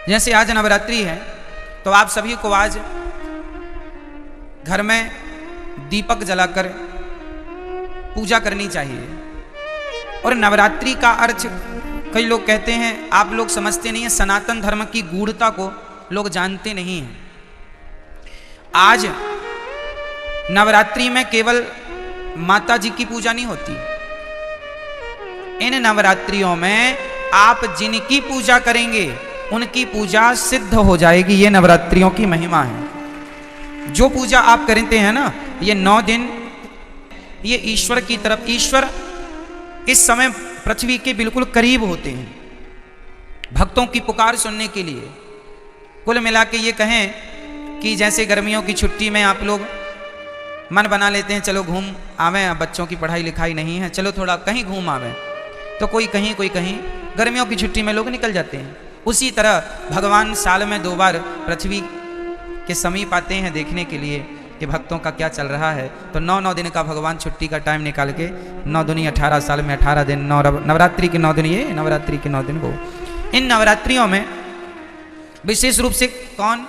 जैसे आज नवरात्रि है तो आप सभी को आज घर में दीपक जलाकर पूजा करनी चाहिए। और नवरात्रि का अर्थ कई लोग कहते हैं, आप लोग समझते नहीं हैं, सनातन धर्म की गूढ़ता को लोग जानते नहीं हैं। आज नवरात्रि में केवल माता जी की पूजा नहीं होती, इन नवरात्रियों में आप जिनकी पूजा करेंगे उनकी पूजा सिद्ध हो जाएगी। ये नवरात्रियों की महिमा है। जो पूजा आप करते हैं ना, ये 9 दिन ये ईश्वर की तरफ, ईश्वर इस समय पृथ्वी के बिल्कुल करीब होते हैं भक्तों की पुकार सुनने के लिए। कुल मिला के ये कहें कि जैसे गर्मियों की छुट्टी में आप लोग मन बना लेते हैं, चलो घूम आवें, बच्चों की पढ़ाई लिखाई नहीं है, चलो थोड़ा कहीं घूम आवें, तो कोई कहीं कोई कहीं, गर्मियों की छुट्टी में लोग निकल जाते हैं। उसी तरह भगवान साल में 2 बार पृथ्वी के समीप आते हैं देखने के लिए कि भक्तों का क्या चल रहा है। तो 9 दिन का भगवान छुट्टी का टाइम निकाल के 9 दूनी 18 साल में 18 दिन, नवरात्रि के 9 दिन, ये नवरात्रि के 9 दिन वो। इन नवरात्रियों में विशेष रूप से कौन?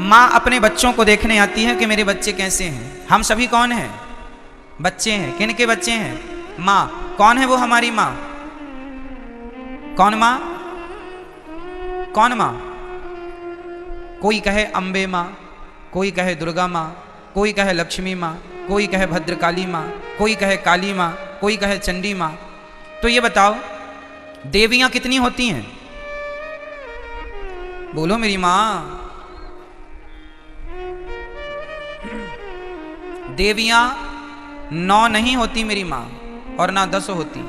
माँ अपने बच्चों को देखने आती है कि मेरे बच्चे कैसे हैं। हम सभी कौन हैं? बच्चे हैं। किन के बच्चे हैं? माँ। कौन है वो हमारी माँ? कौन माँ? कौन माँ? कोई कहे अम्बे माँ, कोई कहे दुर्गा माँ, कोई कहे लक्ष्मी माँ, कोई कहे भद्रकाली माँ, कोई कहे काली माँ, कोई कहे चंडी माँ। तो ये बताओ देवियाँ कितनी होती हैं? बोलो मेरी माँ। देवियाँ 9 नहीं होती मेरी माँ, और ना 10 होती।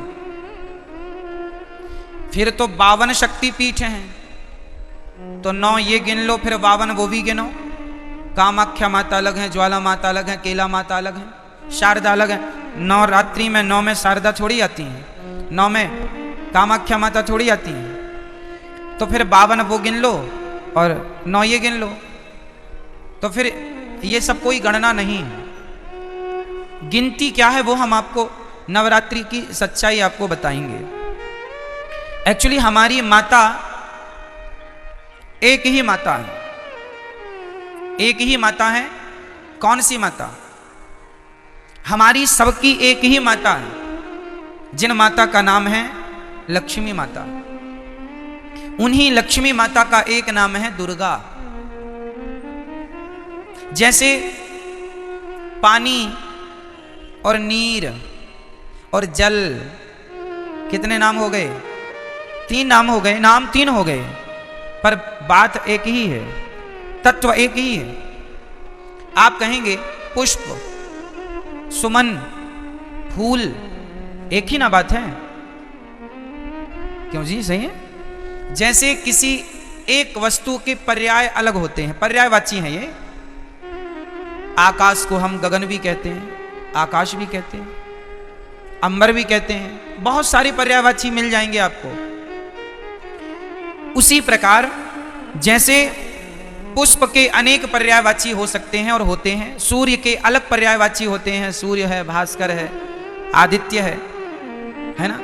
फिर तो 52 शक्तिपीठ हैं, तो 9 ये गिन लो, फिर 52 वो भी गिनो। कामाख्या माता अलग है, ज्वाला माता अलग है, केला माता अलग है, शारदा अलग है। नवरात्रि में 9 में शारदा थोड़ी आती हैं, 9 में कामाख्या माता थोड़ी आती हैं। तो फिर 52 वो गिन लो और 9 ये गिन लो, तो फिर ये सब कोई गणना नहीं है। गिनती क्या है वो हम आपको नवरात्रि की सच्चाई आपको बताएंगे। एक्चुअली हमारी माता एक ही माता है, एक ही माता है। कौन सी माता? हमारी सबकी एक ही माता है, जिन माता का नाम है लक्ष्मी माता। उन्हीं लक्ष्मी माता का एक नाम है दुर्गा। जैसे पानी और नीर और जल, कितने नाम हो गए? 3 नाम हो गए, नाम 3 हो गए, पर बात एक ही है, तत्व एक ही है। आप कहेंगे पुष्प, सुमन, फूल, एक ही ना बात है। क्यों जी? सही है। जैसे किसी एक वस्तु के पर्याय अलग होते हैं, पर्यायवाची हैं ये। आकाश को हम गगन भी कहते हैं, आकाश भी कहते हैं, अंबर भी कहते हैं, बहुत सारी पर्यायवाची मिल जाएंगे आपको। उसी प्रकार जैसे पुष्प के अनेक पर्यायवाची हो सकते हैं और होते हैं, सूर्य के अलग पर्यायवाची होते हैं, सूर्य है, भास्कर है, आदित्य है ना,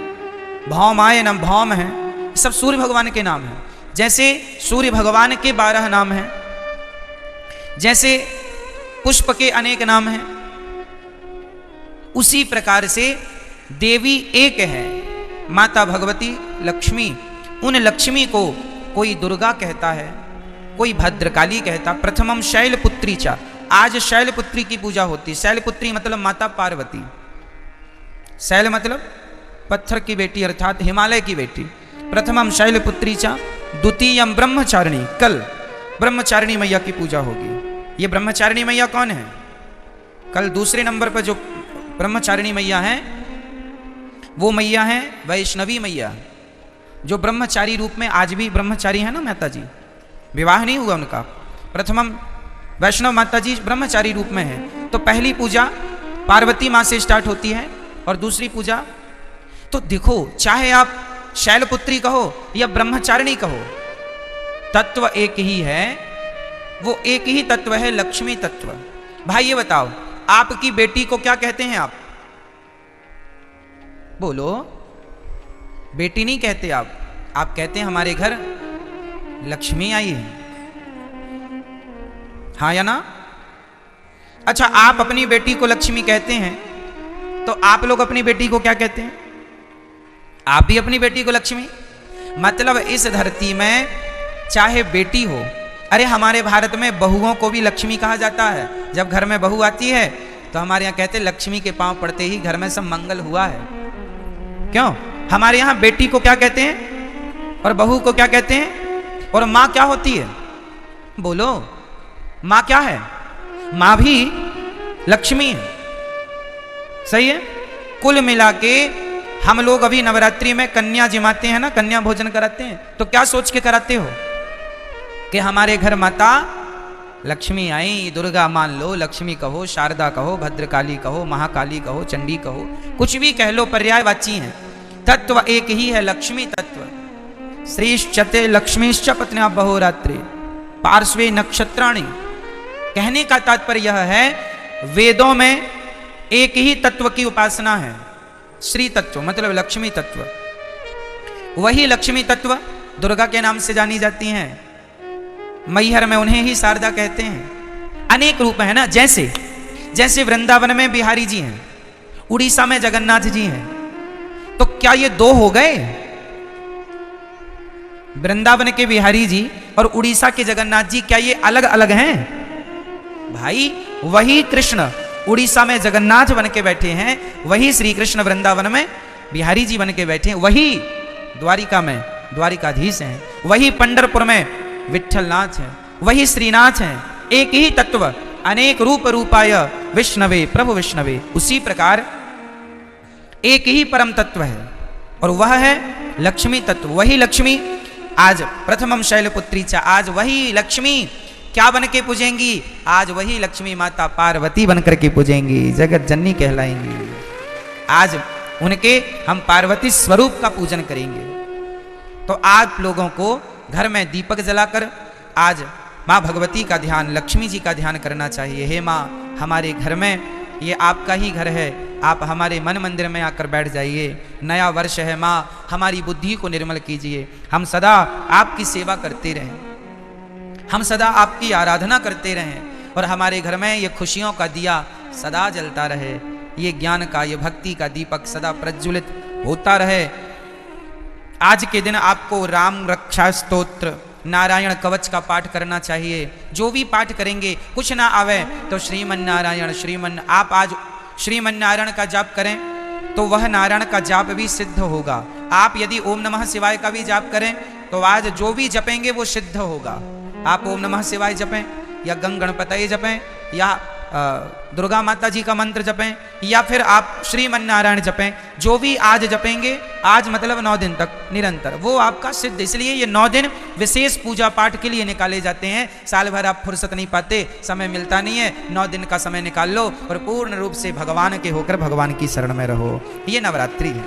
भौमाय नम भौम है, सब सूर्य भगवान के नाम हैं। जैसे सूर्य भगवान के 12 नाम हैं, जैसे पुष्प के अनेक नाम हैं, उसी प्रकार से देवी एक है, माता भगवती लक्ष्मी। उन लक्ष्मी को कोई दुर्गा कहता है, कोई भद्रकाली कहता। प्रथमम शैलपुत्री चा, आज शैलपुत्री की पूजा होती। शैलपुत्री मतलब माता पार्वती। शैल मतलब पत्थर की बेटी, अर्थात हिमालय की बेटी। प्रथमम शैलपुत्री चा, द्वितीयम ब्रह्मचारिणी। कल ब्रह्मचारिणी मैया की पूजा होगी। ये ब्रह्मचारिणी मैया कौन है? कल दूसरे नंबर पर जो ब्रह्मचारिणी मैया है वो मैया है वैष्णवी मैया, जो ब्रह्मचारी रूप में आज भी ब्रह्मचारी है ना माता जी, विवाह नहीं हुआ उनका। प्रथमम वैष्णव माता जी ब्रह्मचारी रूप में है। तो पहली पूजा पार्वती माँ से स्टार्ट होती है और दूसरी पूजा, तो देखो चाहे आप शैलपुत्री कहो या ब्रह्मचारिणी कहो, तत्व एक ही है। वो एक ही तत्व है, लक्ष्मी तत्व। भाई ये बताओ, आपकी बेटी को क्या कहते हैं आप? बोलो। बेटी नहीं कहते आप, आप कहते हैं हमारे घर लक्ष्मी आई है, हाँ या ना? अच्छा, आप अपनी बेटी को लक्ष्मी कहते हैं, तो आप लोग अपनी बेटी को क्या कहते हैं? आप भी अपनी बेटी को लक्ष्मी। मतलब इस धरती में चाहे बेटी हो, अरे हमारे भारत में बहुओं को भी लक्ष्मी कहा जाता है। जब घर में बहू आती है तो हमारे यहाँ कहते हैं लक्ष्मी के पांव पड़ते ही घर में सब मंगल हुआ है। क्यों? हमारे यहाँ बेटी को क्या कहते हैं और बहू को क्या कहते हैं? और माँ क्या होती है? बोलो, माँ क्या है? माँ भी लक्ष्मी है। सही है। कुल मिला के हम लोग अभी नवरात्रि में कन्या जिमाते हैं ना, कन्या भोजन कराते हैं, तो क्या सोच के कराते हो कि हमारे घर माता लक्ष्मी आई, दुर्गा मान लो, लक्ष्मी कहो, शारदा कहो, भद्रकाली कहो, महाकाली कहो, चंडी कहो, कुछ भी कह लो, पर्यायवाची हैं। तत्व एक ही है, लक्ष्मी तत्व। श्रीश्चते लक्ष्मीश्च पत्न्या बहोरात्रि पार्श्वे नक्षत्राणि। कहने का तात्पर्य यह है, वेदों में एक ही तत्व की उपासना है, श्री तत्व, मतलब लक्ष्मी तत्व। वही लक्ष्मी तत्व दुर्गा के नाम से जानी जाती हैं। मैहर में उन्हें ही शारदा कहते हैं। अनेक रूप है ना, जैसे वृंदावन में बिहारी जी हैं, उड़ीसा में जगन्नाथ जी हैं, तो क्या ये दो हो गए? वृंदावन के बिहारी जी और उड़ीसा के जगन्नाथ जी क्या ये अलग अलग हैं? भाई वही कृष्ण उड़ीसा में जगन्नाथ बन के बैठे हैं, वही श्री कृष्ण वृंदावन में बिहारी जी बन के बैठे हैं, वही द्वारिका में द्वारिकाधीश हैं, वही पंढरपुर में विठ्ठलनाथ हैं, वही श्रीनाथ हैं। एक ही तत्व अनेक रूप रूपाय विष्णवे प्रभु विष्णवे। उसी प्रकार एक ही परम तत्व है और वह है लक्ष्मी तत्व। वही लक्ष्मी आज प्रथमम शैलपुत्री च, आज वही लक्ष्मी क्या बन के पूजेंगी? आज वही लक्ष्मी माता पार्वती बनकर के पूजेंगी, जगत जननी कहलाएंगी। आज उनके हम पार्वती स्वरूप का पूजन करेंगे। तो आप लोगों को घर में दीपक जलाकर आज माँ भगवती का ध्यान, लक्ष्मी जी का ध्यान करना चाहिए। हे माँ, हमारे घर में, ये आपका ही घर है, आप हमारे मन मंदिर में आकर बैठ जाइए। नया वर्ष है माँ, हमारी बुद्धि को निर्मल कीजिए। हम सदा आपकी सेवा करते रहें, हम सदा आपकी आराधना करते रहें और हमारे घर में ये खुशियों का दिया सदा जलता रहे, ये ज्ञान का, ये भक्ति का दीपक सदा प्रज्वलित होता रहे। आज के दिन आपको राम रक्षा स्तोत्र, नारायण कवच का पाठ करना चाहिए। जो भी पाठ करेंगे, कुछ ना आवे तो श्रीमन नारायण आप आज श्रीमन नारायण का जाप करें तो वह नारायण का जाप भी सिद्ध होगा। आप यदि ओम नमः शिवाय का भी जाप करें तो आज जो भी जपेंगे वो सिद्ध होगा। आप ओम नमः शिवाय जपें या गंग गणपतये जपें या दुर्गा माता जी का मंत्र जपें या फिर आप श्रीमन नारायण जपें, जो भी आज जपेंगे, आज मतलब 9 दिन तक निरंतर, वो आपका सिद्ध। इसलिए ये 9 दिन विशेष पूजा पाठ के लिए निकाले जाते हैं। साल भर आप फुर्सत नहीं पाते, समय मिलता नहीं है, 9 दिन का समय निकाल लो और पूर्ण रूप से भगवान के होकर भगवान की शरण में रहो। ये नवरात्रि है,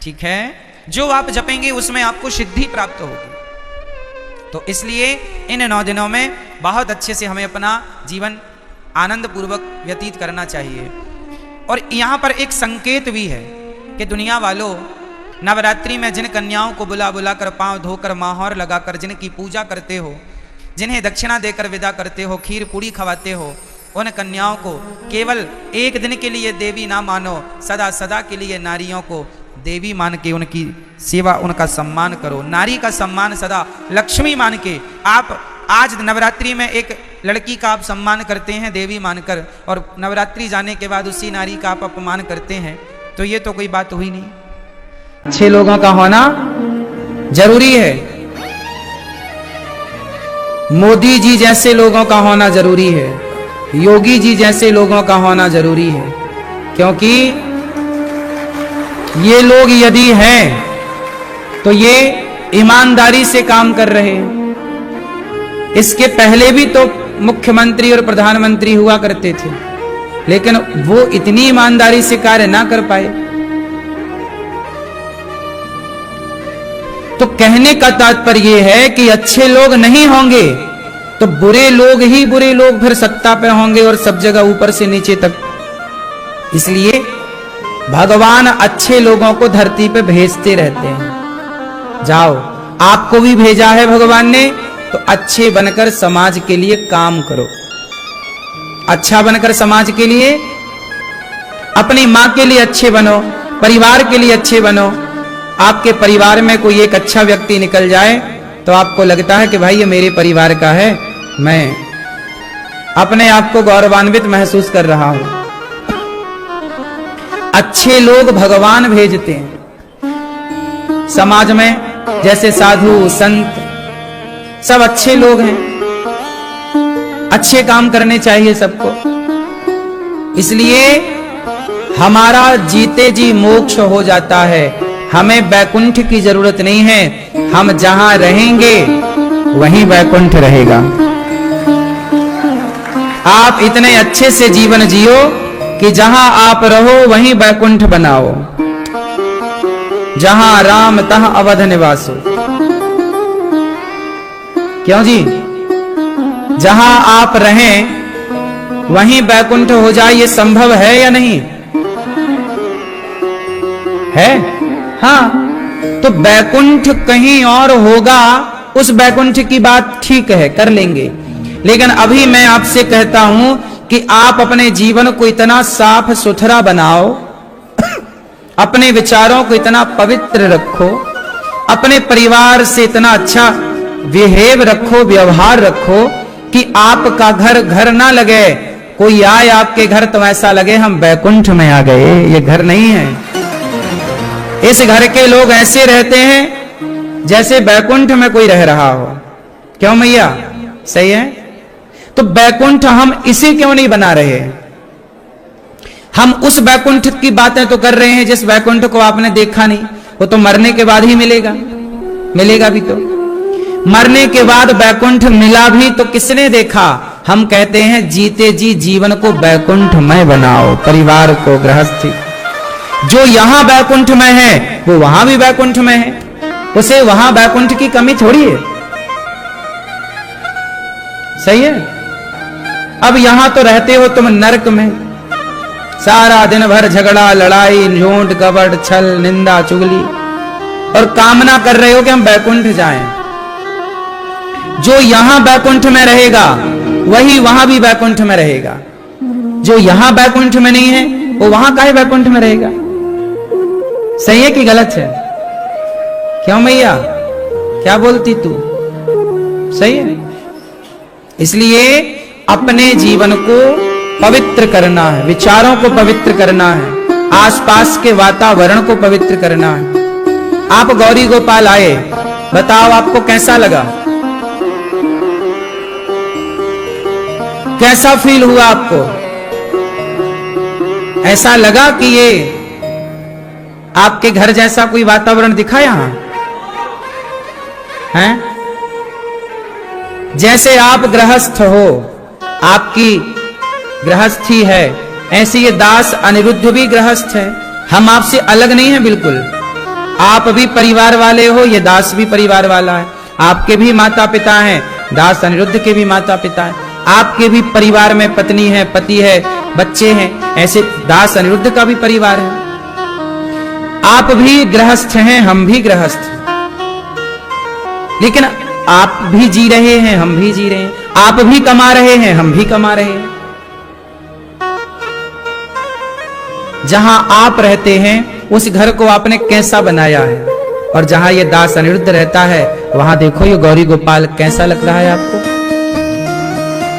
ठीक है। जो आप जपेंगे उसमें आपको सिद्धि प्राप्त होगी। तो इसलिए इन 9 दिनों में बहुत अच्छे से हमें अपना जीवन आनंद पूर्वक व्यतीत करना चाहिए। और यहाँ पर एक संकेत भी है कि दुनिया वालों, नवरात्रि में जिन कन्याओं को बुला बुला कर, पांव धोकर, माहौर लगाकर जिनकी पूजा करते हो, जिन्हें दक्षिणा देकर विदा करते हो, खीर पूड़ी खवाते हो, उन कन्याओं को केवल एक दिन के लिए देवी ना मानो, सदा सदा के लिए नारियों को देवी मान के उनकी सेवा, उनका सम्मान करो। नारी का सम्मान सदा लक्ष्मी मान के आप आज नवरात्रि में एक लड़की का आप सम्मान करते हैं देवी मानकर, और नवरात्रि जाने के बाद उसी नारी का आप अपमान करते हैं, तो ये तो कोई बात हुई नहीं। अच्छे लोगों का होना जरूरी है, मोदी जी जैसे लोगों का होना जरूरी है, योगी जी जैसे लोगों का होना जरूरी है, क्योंकि ये लोग यदि हैं तो ये ईमानदारी से काम कर रहे हैं। इसके पहले भी तो मुख्यमंत्री और प्रधानमंत्री हुआ करते थे, लेकिन वो इतनी ईमानदारी से कार्य ना कर पाए। तो कहने का तात्पर्य यह है कि अच्छे लोग नहीं होंगे तो बुरे लोग फिर सत्ता पे होंगे और सब जगह ऊपर से नीचे तक। इसलिए भगवान अच्छे लोगों को धरती पे भेजते रहते हैं। जाओ, आपको भी भेजा है भगवान ने, तो अच्छे बनकर समाज के लिए काम करो। अच्छा बनकर समाज के लिए, अपनी माँ के लिए अच्छे बनो, परिवार के लिए अच्छे बनो। आपके परिवार में कोई एक अच्छा व्यक्ति निकल जाए तो आपको लगता है कि भाई ये मेरे परिवार का है, मैं अपने आप को गौरवान्वित महसूस कर रहा हूं। अच्छे लोग भगवान भेजते हैं समाज में, जैसे साधु संत सब अच्छे लोग हैं। अच्छे काम करने चाहिए सबको। इसलिए हमारा जीते जी मोक्ष हो जाता है। हमें वैकुंठ की जरूरत नहीं है, हम जहां रहेंगे वहीं वैकुंठ रहेगा। आप इतने अच्छे से जीवन जियो कि जहां आप रहो वहीं वैकुंठ बनाओ। जहां राम तहाँ अवध निवासो। क्यों जी? जहां आप रहें वहीं वैकुंठ हो जाए, ये संभव है या नहीं है? हाँ, तो वैकुंठ कहीं और होगा, उस वैकुंठ की बात ठीक है, कर लेंगे। लेकिन अभी मैं आपसे कहता हूं कि आप अपने जीवन को इतना साफ सुथरा बनाओ, अपने विचारों को इतना पवित्र रखो, अपने परिवार से इतना अच्छा बिहेव रखो, व्यवहार रखो कि आपका घर घर ना लगे। कोई आए आपके घर तो ऐसा लगे हम वैकुंठ में आ गए, ये घर नहीं है। इस घर के लोग ऐसे रहते हैं जैसे वैकुंठ में कोई रह रहा हो। क्यों मैया? सही है। तो वैकुंठ हम इसे क्यों नहीं बना रहे? हम उस वैकुंठ की बातें तो कर रहे हैं जिस वैकुंठ को आपने देखा नहीं। वो तो मरने के बाद ही मिलेगा, मिलेगा भी तो। मरने के बाद वैकुंठ मिला भी तो किसने देखा? हम कहते हैं जीते जी जीवन को वैकुंठमय बनाओ, परिवार को, गृहस्थी। जो यहां वैकुंठ में है वो वहां भी वैकुंठ में है, उसे वहां वैकुंठ की कमी थोड़ी है। सही है। अब यहां तो रहते हो तुम नरक में, सारा दिन भर झगड़ा, लड़ाई, झूठ, कपट, छल, निंदा, चुगली, और कामना कर रहे हो कि हम वैकुंठ जाएं। जो यहां वैकुंठ में रहेगा वही वहां भी वैकुंठ में रहेगा। जो यहां वैकुंठ में नहीं है वो वहां काहे वैकुंठ में रहेगा? सही है कि गलत है? क्यों मैया, क्या बोलती तू? सही है। इसलिए अपने जीवन को पवित्र करना है, विचारों को पवित्र करना है, आसपास के वातावरण को पवित्र करना है। आप गौरी गोपाल आए, बताओ आपको कैसा लगा? कैसा फील हुआ आपको? ऐसा लगा कि ये आपके घर जैसा कोई वातावरण दिखा यहां है? जैसे आप गृहस्थ हो, आपकी गृहस्थी है, ऐसे ये दास अनिरुद्ध भी गृहस्थ है। हम आपसे अलग नहीं है बिल्कुल। आप भी परिवार वाले हो, ये दास भी परिवार वाला है। आपके भी माता पिता हैं, दास अनिरुद्ध के भी माता पिता हैं। आपके भी परिवार में पत्नी है, पति है, बच्चे हैं, ऐसे दास अनिरुद्ध का भी परिवार है। आप भी गृहस्थ हैं, हम भी गृहस्थ हैं। लेकिन आप भी जी रहे हैं, हम भी जी रहे हैं। आप भी कमा रहे हैं, हम भी कमा रहे हैं। जहां आप रहते हैं उस घर को आपने कैसा बनाया है, और जहां ये दास अनिरुद्ध रहता है वहां देखो ये गौरी गोपाल कैसा लग रहा है आपको?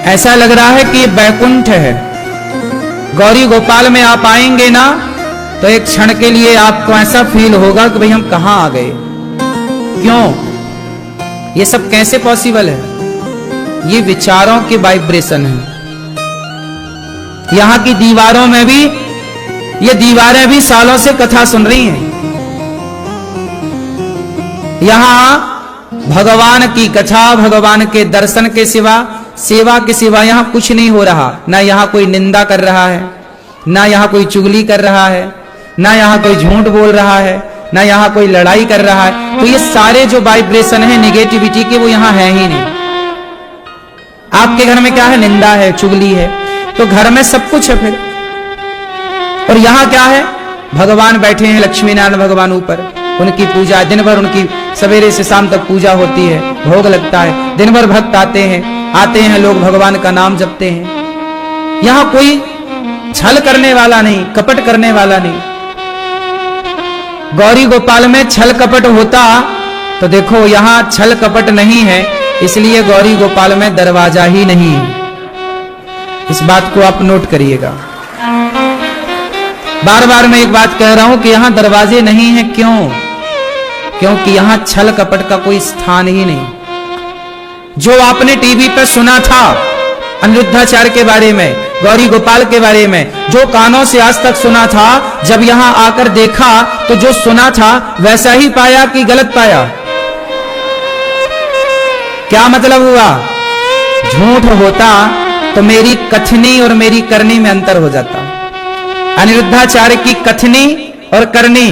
ऐसा लग रहा है कि वैकुंठ है। गौरी गोपाल में आप आएंगे ना तो एक क्षण के लिए आपको ऐसा फील होगा कि भाई हम कहां आ गए। क्यों? ये सब कैसे पॉसिबल है? ये विचारों के वाइब्रेशन है। यहां की दीवारों में भी, ये दीवारें भी सालों से कथा सुन रही हैं। यहां भगवान की कथा, भगवान के दर्शन के सिवा, सेवा के सिवा यहां कुछ नहीं हो रहा। ना यहां कोई निंदा कर रहा है, ना यहां कोई चुगली कर रहा है, ना यहां कोई झूठ बोल रहा है, ना यहां कोई लड़ाई कर रहा है। तो ये सारे जो वाइब्रेशन है नेगेटिविटी के, वो यहां है ही नहीं। आपके घर में क्या है? निंदा है, चुगली है। तो घर में सब कुछ है फिर। और यहां क्या है? भगवान बैठे हैं लक्ष्मी नारायण भगवान ऊपर, उनकी पूजा दिन भर, उनकी सवेरे से शाम तक पूजा होती है, भोग लगता है, दिन भर भक्त आते हैं लोग, भगवान का नाम जपते हैं। यहां कोई छल करने वाला नहीं, कपट करने वाला नहीं। गौरी गोपाल में छल कपट होता तो देखो यहां छल कपट नहीं है, इसलिए गौरी गोपाल में दरवाजा ही नहीं है। इस बात को आप नोट करिएगा। बार बार मैं एक बात कह रहा हूं कि यहां दरवाजे नहीं है, क्यों? क्योंकि यहां छल कपट का कोई स्थान ही नहीं। जो आपने टीवी पर सुना था अनिरुद्धाचार्य के बारे में, गौरी गोपाल के बारे में, जो कानों से आज तक सुना था, जब यहां आकर देखा तो जो सुना था वैसा ही पाया कि गलत पाया? क्या मतलब हुआ? झूठ होता तो मेरी कथनी और मेरी करनी में अंतर हो जाता। अनिरुद्धाचार्य की कथनी और करनी,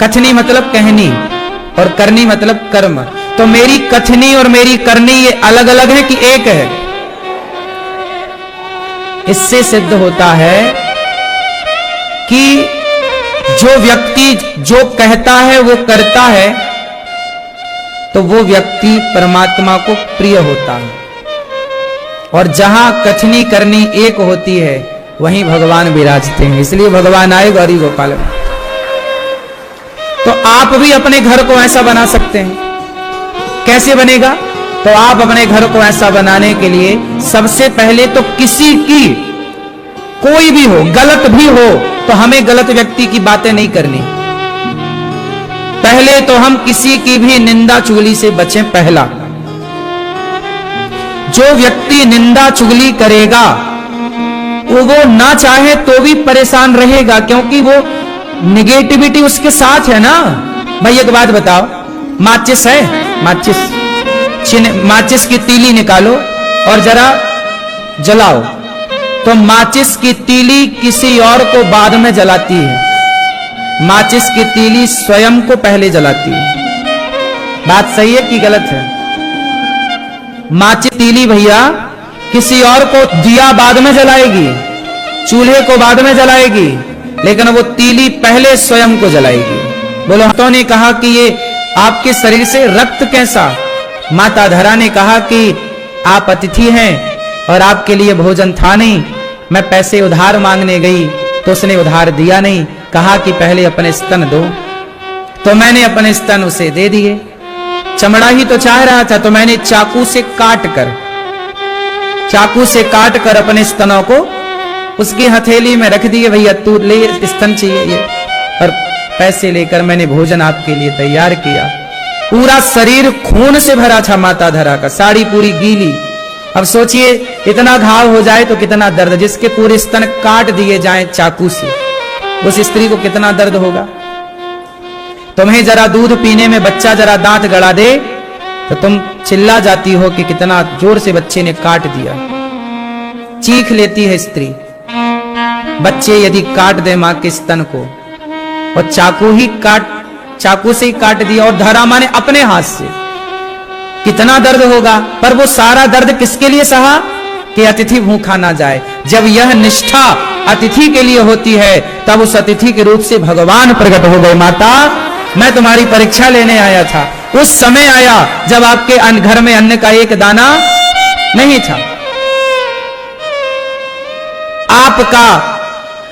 कथनी मतलब कहनी और करनी मतलब कर्म, तो मेरी कथनी और मेरी करनी ये अलग अलग है कि एक है? इससे सिद्ध होता है कि जो व्यक्ति जो कहता है वो करता है तो वो व्यक्ति परमात्मा को प्रिय होता है, और जहां कथनी करनी एक होती है वहीं भगवान विराजते हैं। इसलिए भगवान आए गौरी गोपाल में। तो आप भी अपने घर को ऐसा बना सकते हैं। कैसे बनेगा? तो आप अपने घर को ऐसा बनाने के लिए सबसे पहले तो किसी की, कोई भी हो, गलत भी हो, तो हमें गलत व्यक्ति की बातें नहीं करनी। पहले तो हम किसी की भी निंदा चुगली से बचें। पहला, जो व्यक्ति निंदा चुगली करेगा वो ना चाहे तो भी परेशान रहेगा, क्योंकि वो निगेटिविटी उसके साथ है ना। भाई एक बात बताओ, माचिस है, माचिस की तीली निकालो और जरा जलाओ, तो माचिस की तीली किसी और को बाद में जलाती है, माचिस की तीली स्वयं को पहले जलाती है। बात सही है कि गलत है? माचिस तीली भैया किसी और को दिया बाद में जलाएगी, चूल्हे को बाद में जलाएगी, लेकिन वो तीली पहले स्वयं को जलाएगी। बोलो, हाथों ने कहा कि ये आपके शरीर से रक्त कैसा? माता धरा ने कहा कि आप अतिथि हैं और आपके लिए भोजन था नहीं। मैं पैसे उधार मांगने गई तो उसने उधार दिया नहीं, कहा कि पहले अपने स्तन दो, तो मैंने अपने स्तन उसे दे दिए। चमड़ा ही तो चाह रहा था, तो मैंने चाकू से काट कर अपने स्तनों को उसकी हथेली में रख दिए। भैया तू ले, स्तन चाहिए ये, और पैसे लेकर मैंने भोजन आपके लिए तैयार किया। पूरा शरीर खून से भरा था माता धरा का, साड़ी पूरी गीली। अब सोचिए इतना घाव हो जाए तो कितना दर्द, जिसके पूरे स्तन काट दिए जाएं चाकू से, उस स्त्री को कितना दर्द होगा। तुम्हें जरा दूध पीने में बच्चा जरा दांत गड़ा दे तो तुम चिल्ला जाती हो कि कितना जोर से बच्चे ने काट दिया। चीख लेती है स्त्री। बच्चे यदि काट दे मां के स्तन को, और चाकू से ही काट दिया, और धरा मां ने अपने हाथ से, कितना दर्द होगा। पर वो सारा दर्द किसके लिए सहा? कि अतिथि भूखा ना जाए। जब यह निष्ठा अतिथि के लिए होती है तब उस अतिथि के रूप से भगवान प्रकट हो गए। माता, मैं तुम्हारी परीक्षा लेने आया था। उस समय आया जब आपके घर में अन्न का एक दाना नहीं था। आपका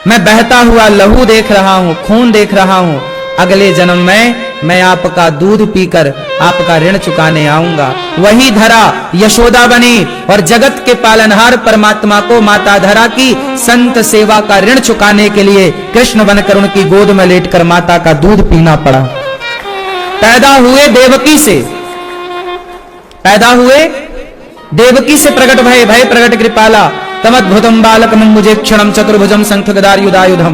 मैं बहता हुआ लहू देख रहा हूं, खून देख रहा हूं। अगले जन्म में मैं आपका दूध पीकर आपका ऋण चुकाने आऊंगा। वही धरा यशोदा बनी और जगत के पालनहार परमात्मा को माता धरा की संत सेवा का ऋण चुकाने के लिए कृष्ण बनकर उनकी गोद में लेटकर माता का दूध पीना पड़ा। पैदा हुए देवकी से प्रकट भय प्रकट कृपाला तमद्भुतम बालकम मुझे क्षणम चतुर्भुजम शंख गदार युधायुधम।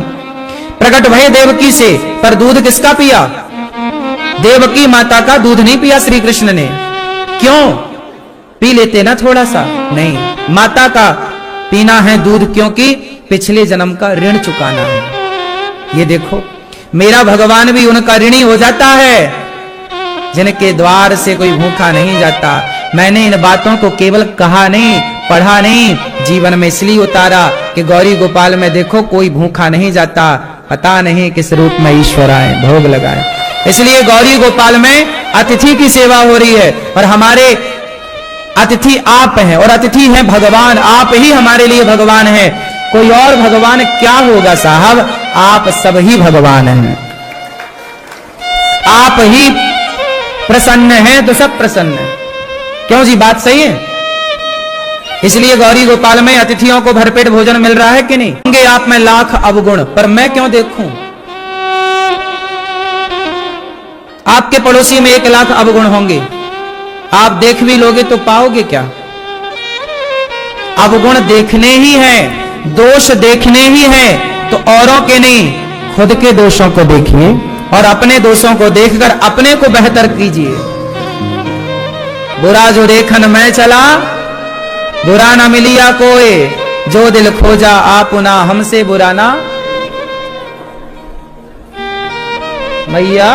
प्रकट भय देवकी से, पर दूध किसका पिया? देवकी माता का दूध नहीं पिया श्री कृष्ण ने। क्यों? पी लेते ना थोड़ा सा? नहीं, माता का पीना है दूध, क्योंकि पिछले जन्म का ऋण चुकाना है। ये देखो, मेरा भगवान भी उनका ऋणी हो जाता है जिनके द्वार से कोई भूखा नहीं जाता। मैंने इन बातों को केवल कहा नहीं, पढ़ा नहीं, जीवन में इसलिए उतारा कि गौरी गोपाल में देखो कोई भूखा नहीं जाता, पता नहीं किस रूप में ईश्वर आए भोग लगाए। इसलिए गौरी गोपाल में अतिथि की सेवा हो रही है और हमारे अतिथि आप हैं और अतिथि हैं भगवान। आप ही हमारे लिए भगवान हैं, कोई और भगवान क्या होगा साहब, आप सब ही भगवान हैं। आप ही प्रसन्न हैं तो सब प्रसन्न हैं। क्यों जी, बात सही है। इसलिए गौरी गोपाल में अतिथियों को भरपेट भोजन मिल रहा है कि नहीं। होंगे आप में लाख अवगुण पर मैं क्यों देखूं, आपके पड़ोसी में 1 लाख अवगुण होंगे, आप देख भी लोगे तो पाओगे क्या। अवगुण देखने ही हैं, दोष देखने ही हैं, तो औरों के नहीं खुद के दोषों को देखिए और अपने दोषों को देखकर अपने को बेहतर कीजिए। बुरा जो देखन मैं चला, बुरा ना मिलिया कोई, जो दिल खोजा आप ना हमसे बुरा ना। मैया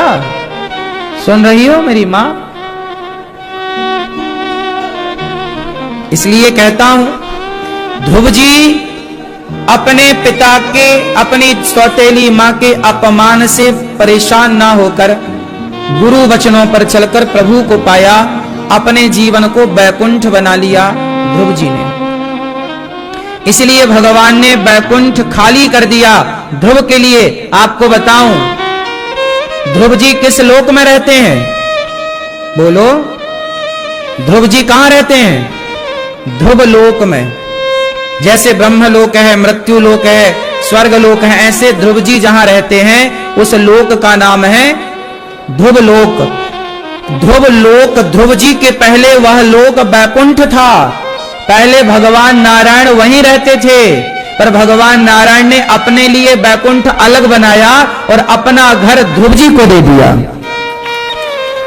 सुन रही हो मेरी मां, इसलिए कहता हूं ध्रुव जी अपने पिता के, अपनी सौतेली मां के अपमान से परेशान ना होकर गुरु वचनों पर चलकर प्रभु को पाया, अपने जीवन को बैकुंठ बना लिया ध्रुव जी ने। इसलिए भगवान ने बैकुंठ खाली कर दिया ध्रुव के लिए। आपको बताऊं ध्रुव जी किस लोक में रहते हैं, बोलो ध्रुव जी कहां रहते हैं, ध्रुव लोक में। जैसे ब्रह्म लोक है, मृत्यु लोक है, स्वर्ग लोक है, ऐसे ध्रुव जी जहां रहते हैं उस लोक का नाम है ध्रुव लोक। ध्रुव लोक, ध्रुव जी के पहले वह लोक बैकुंठ था। पहले भगवान नारायण वहीं रहते थे, पर भगवान नारायण ने अपने लिए बैकुंठ अलग बनाया और अपना घर ध्रुव जी को दे दिया।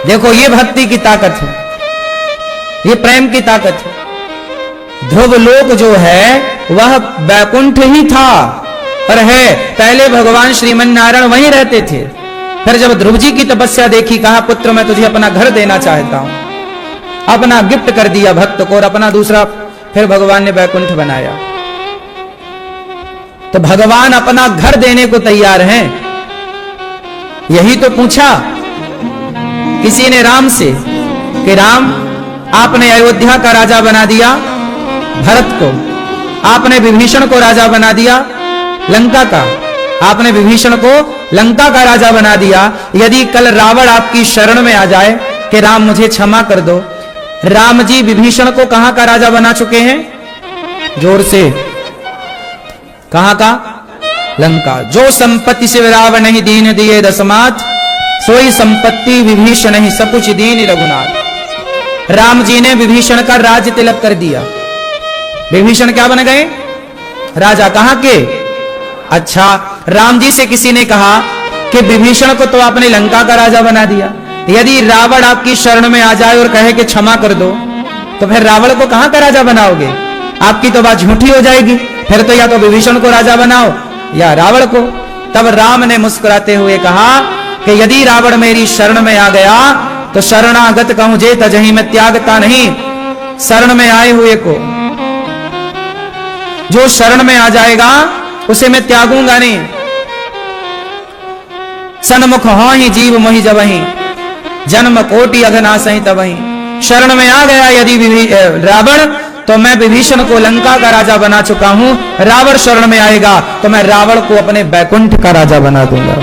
देखो ये भक्ति की ताकत है, ये प्रेम की ताकत है। ध्रुव लोक जो है वह बैकुंठ ही था, पर है पहले भगवान श्रीमन नारायण वहीं रहते थे। फिर जब ध्रुव जी की तपस्या देखी, कहा पुत्र मैं तुझे अपना घर देना चाहता हूं, अपना गिफ्ट कर दिया भक्त को और अपना दूसरा फिर भगवान ने बैकुंठ बनाया। तो भगवान अपना घर देने को तैयार हैं। यही तो पूछा किसी ने राम से कि राम आपने अयोध्या का राजा बना दिया भरत को, आपने विभीषण को राजा बना दिया लंका का, आपने विभीषण को लंका का राजा बना दिया। यदि कल रावण आपकी शरण में आ जाए कि राम मुझे क्षमा कर दो, राम जी विभीषण को कहां का राजा बना चुके हैं, जोर से कहां का, लंका। जो संपत्ति से रावण नहीं दीन दिए दसमात, सोई संपत्ति विभीषण ही सकुच दीन रघुनाथ। राम जी ने विभीषण का राज्य तिलक कर दिया। विभीषण क्या बन गए, राजा। कहां के, अच्छा राम जी से किसी ने कहा कि विभीषण को तो आपने लंका का राजा बना दिया, यदि रावण आपकी शरण में आ जाए और कहे कि क्षमा कर दो, तो फिर रावण को कहां का राजा बनाओगे, आपकी तो बात झूठी हो जाएगी। फिर तो या तो विभीषण को राजा बनाओ या रावण को। तब राम ने मुस्कुराते हुए कहा कि यदि रावण मेरी शरण में आ गया तो शरणागत कहूं जे तजही में त्यागता नहीं। शरण में आए हुए को, जो शरण में आ जाएगा उसे मैं त्यागूंगा नहीं। सन्मुख हो ही जीव मोहि जबहि, जन्म कोटि अघनासहि तबहि। शरण में आ गया यदि रावण, तो मैं विभीषण को लंका का राजा बना चुका हूं। रावण शरण में आएगा तो मैं रावण को अपने बैकुंठ का राजा बना दूंगा।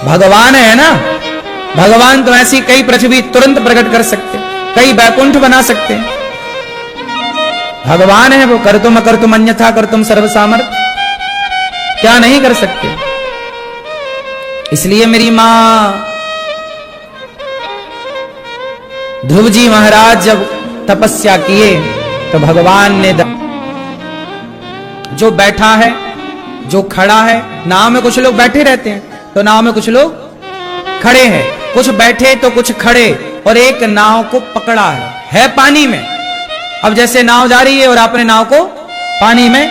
भगवान है ना, भगवान तो ऐसी कई पृथ्वी तुरंत प्रकट कर सकते, कई बैकुंठ बना सकते हैं। भगवान है वो, कर तुम अन्यथा कर तुम सर्व सामर्थ, क्या नहीं कर सकते। इसलिए मेरी मां ध्रुव जी महाराज जब तपस्या किए तो भगवान ने जो बैठा है, जो खड़ा है, नाव में कुछ लोग बैठे रहते हैं तो नाव में कुछ लोग खड़े हैं, कुछ बैठे तो कुछ खड़े, और एक नाव को पकड़ा है पानी में। अब जैसे नाव जा रही है और आपने नाव को पानी में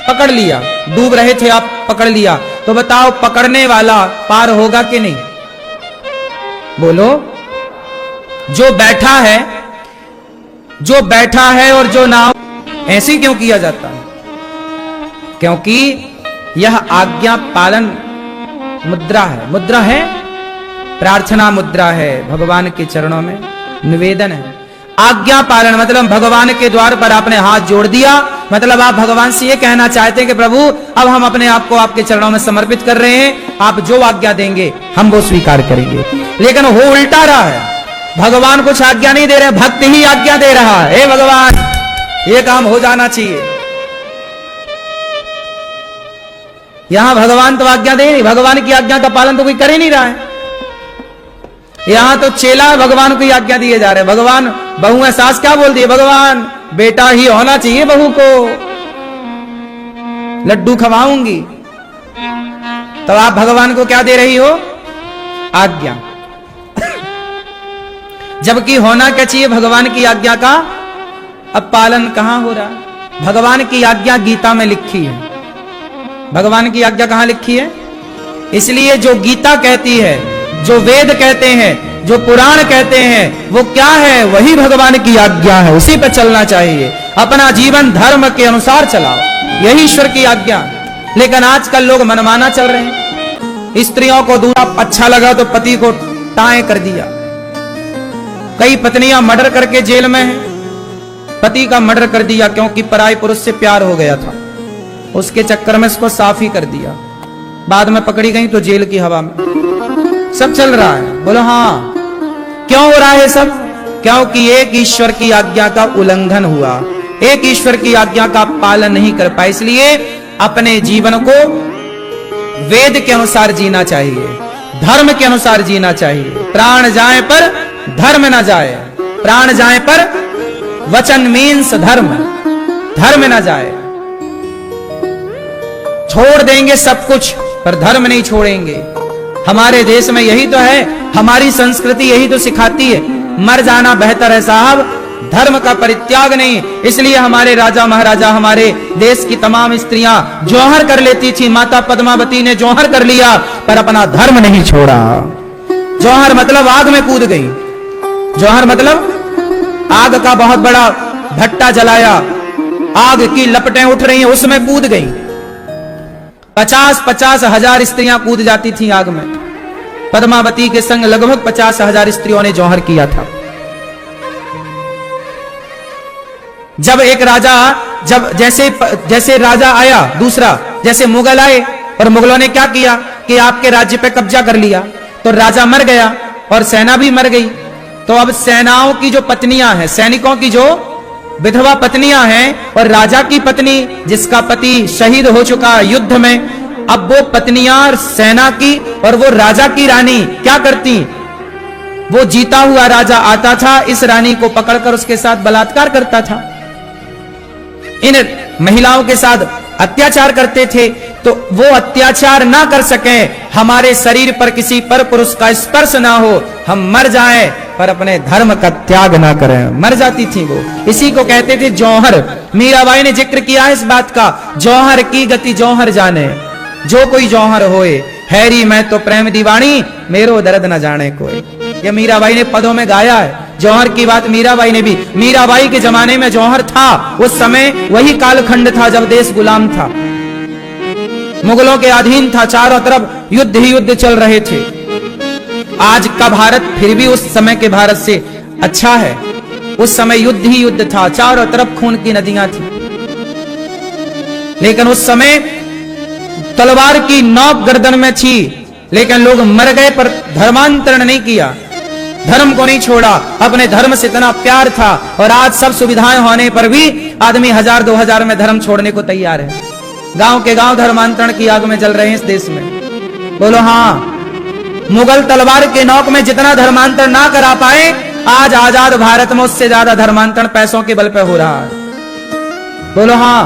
पकड़ लिया, डूब रहे थे आप, पकड़ लिया, तो बताओ पकड़ने वाला पार होगा कि नहीं, बोलो। जो बैठा है जो बैठा है और जो ना हो, ऐसे क्यों किया जाता है? क्योंकि यह आज्ञा पालन मुद्रा है। मुद्रा है, प्रार्थना मुद्रा है, भगवान के चरणों में निवेदन है। आज्ञा पालन मतलब भगवान के द्वार पर आपने हाथ जोड़ दिया, मतलब आप भगवान से ये कहना चाहते हैं कि प्रभु अब हम अपने आप को आपके चरणों में समर्पित कर रहे हैं, आप जो आज्ञा देंगे हम वो स्वीकार करेंगे। लेकिन हो उल्टा रहा है, भगवान कुछ आज्ञा नहीं दे रहे, भक्त ही आज्ञा दे रहा है। हे भगवान ये काम हो जाना चाहिए। यहां भगवान तो आज्ञा दे नहीं, भगवान की आज्ञा का पालन तो कोई कर ही नहीं रहा है। यहां तो चेला भगवान को आज्ञा दिए जा रहे हैं। भगवान बहू है, सास क्या बोल दी? भगवान बेटा ही होना चाहिए, बहू को लड्डू खवाऊंगी। तो आप भगवान को क्या दे रही हो? आज्ञा। जबकि होना क्या चाहिए भगवान की आज्ञा का? अब पालन कहां हो रहा? भगवान की आज्ञा गीता में लिखी है। भगवान की आज्ञा कहां लिखी है? इसलिए जो गीता कहती है, जो वेद कहते हैं, जो पुराण कहते हैं, वो क्या है? वही भगवान की आज्ञा है, उसी पर चलना चाहिए। अपना जीवन धर्म के अनुसार चलाओ, यही ईश्वर की आज्ञा। लेकिन आजकल लोग मनमाना चल रहे हैं। स्त्रियों को दूसरा अच्छा लगा तो पति को टाए कर दिया। कई पत्नियां मर्डर करके जेल में हैं, पति का मर्डर कर दिया क्योंकि पराये पुरुष से प्यार हो गया था, उसके चक्कर में इसको साफ ही कर दिया। बाद में पकड़ी गई तो जेल की हवा में। सब चल रहा है। बोलो हाँ, क्यों हो रहा है सब? क्योंकि एक ईश्वर की आज्ञा का उल्लंघन हुआ, एक ईश्वर की आज्ञा का पालन नहीं कर पाए। इसलिए अपने जीवन को वेद के अनुसार जीना चाहिए, धर्म के अनुसार जीना चाहिए। प्राण जाए पर धर्म न जाए, प्राण जाए पर वचन मीन्स धर्म, धर्म न जाए। छोड़ देंगे सब कुछ पर धर्म नहीं छोड़ेंगे। हमारे देश में यही तो है, हमारी संस्कृति यही तो सिखाती है, मर जाना बेहतर है साहब, धर्म का परित्याग नहीं। इसलिए हमारे राजा महाराजा, हमारे देश की तमाम स्त्रियां जौहर कर लेती थी। माता पद्मावती ने जौहर कर लिया पर अपना धर्म नहीं छोड़ा। जौहर मतलब आग में कूद गई। जौहर मतलब आग का बहुत बड़ा भट्टा जलाया, आग की लपटें उठ रही हैं, उसमें कूद गई। 50-50 हजार स्त्रियां कूद जाती थी आग में। पद्मावती के संग लगभग 50 हजार स्त्रियों ने जौहर किया था। जब एक राजा, जब जैसे राजा आया दूसरा, जैसे मुगल आए और मुगलों ने क्या किया कि आपके राज्य पे कब्जा कर लिया, तो राजा मर गया और सेना भी मर गई। तो अब सेनाओं की जो पत्नियां हैं, सैनिकों की जो विधवा पत्नियां हैं और राजा की पत्नी जिसका पति शहीद हो चुका युद्ध में, अब वो पत्नियां सेना की और वो राजा की रानी क्या करती? वो जीता हुआ राजा आता था, इस रानी को पकड़कर उसके साथ बलात्कार करता था, इन महिलाओं के साथ अत्याचार करते थे। तो वो अत्याचार ना कर सके, हमारे शरीर पर किसी पर पुरुष का स्पर्श ना हो, हम मर जाएं पर अपने धर्म का त्याग ना करें। मर जाती थी वो, इसी को कहते थे जौहर। मीराबाई ने जिक्र किया है इस बात का, जौहर की गति जौहर जाने, जो कोई जौहर होए, हैरी मैं तो प्रेम दीवानी, मेरो दर्द न जाने कोई। ये मीराबाई ने पदों में गाया है। जौहर की बात मीराबाई ने भी, मीराबाई के जमाने में जौहर था, उस समय वही कालखंड था जब देश गुलाम था, मुगलों के अधीन था, चारों तरफ युद्ध ही युद्ध चल रहे थे। आज का भारत फिर भी उस समय के भारत से अच्छा है। उस समय युद्ध ही युद्ध था, चारों तरफ खून की नदियां थी। लेकिन उस समय तलवार की नोक गर्दन में थी, लेकिन लोग मर गए पर धर्मांतरण नहीं किया, धर्म को नहीं छोड़ा। अपने धर्म से इतना प्यार था। और आज सब सुविधाएं होने पर भी आदमी 1000-2000 में धर्म छोड़ने को तैयार है। गांव के गांव धर्मांतरण की आग में जल रहे हैं इस देश में। बोलो हाँ, मुगल तलवार के नोक में जितना धर्मांतरण ना करा पाए, आज आजाद भारत में उससे ज्यादा धर्मांतरण पैसों के बल पे हो रहा है। बोलो हाँ,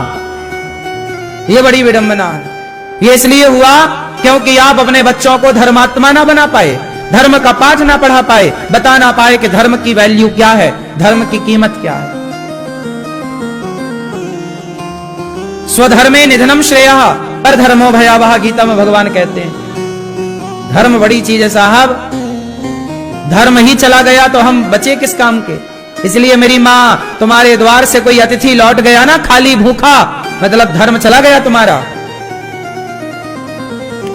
ये बड़ी विडंबना है। ये इसलिए हुआ क्योंकि आप अपने बच्चों को धर्मात्मा ना बना पाए, धर्म का पाठ ना पढ़ा पाए, बता ना पाए कि धर्म की वैल्यू क्या है, धर्म की कीमत क्या है। स्वधर्मे निधनम श्रेयः पर धर्मो भयावह, गीता में भगवान कहते हैं। धर्म बड़ी चीज है साहब, धर्म ही चला गया तो हम बचे किस काम के। इसलिए मेरी माँ, तुम्हारे द्वार से कोई अतिथि लौट गया ना खाली भूखा, मतलब धर्म चला गया तुम्हारा।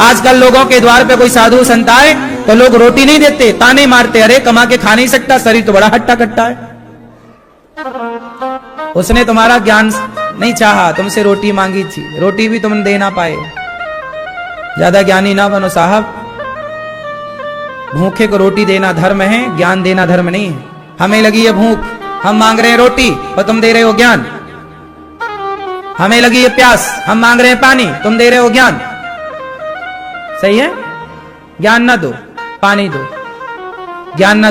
आजकल लोगों के द्वार पे कोई साधु संत आए तो लोग रोटी नहीं देते, ताने मारते, अरे कमा के खा नहीं सकता, शरीर तो बड़ा हट्टा कट्टा है। उसने तुम्हारा ज्ञान नहीं चाहा, तुमसे रोटी मांगी थी, रोटी भी तुम दे ना पाए। ज्यादा ज्ञानी ना बनो साहब, भूखे को रोटी देना धर्म है, ज्ञान देना धर्म नहीं है। हमें लगी है भूख, हम मांग रहे हैं रोटी और तुम दे रहे हो ज्ञान। हमें लगी है प्यास, हम मांग रहे हैं पानी, तुम दे रहे हो ज्ञान। सही है? ज्ञान ना दो, पानी दो। ज्ञान ना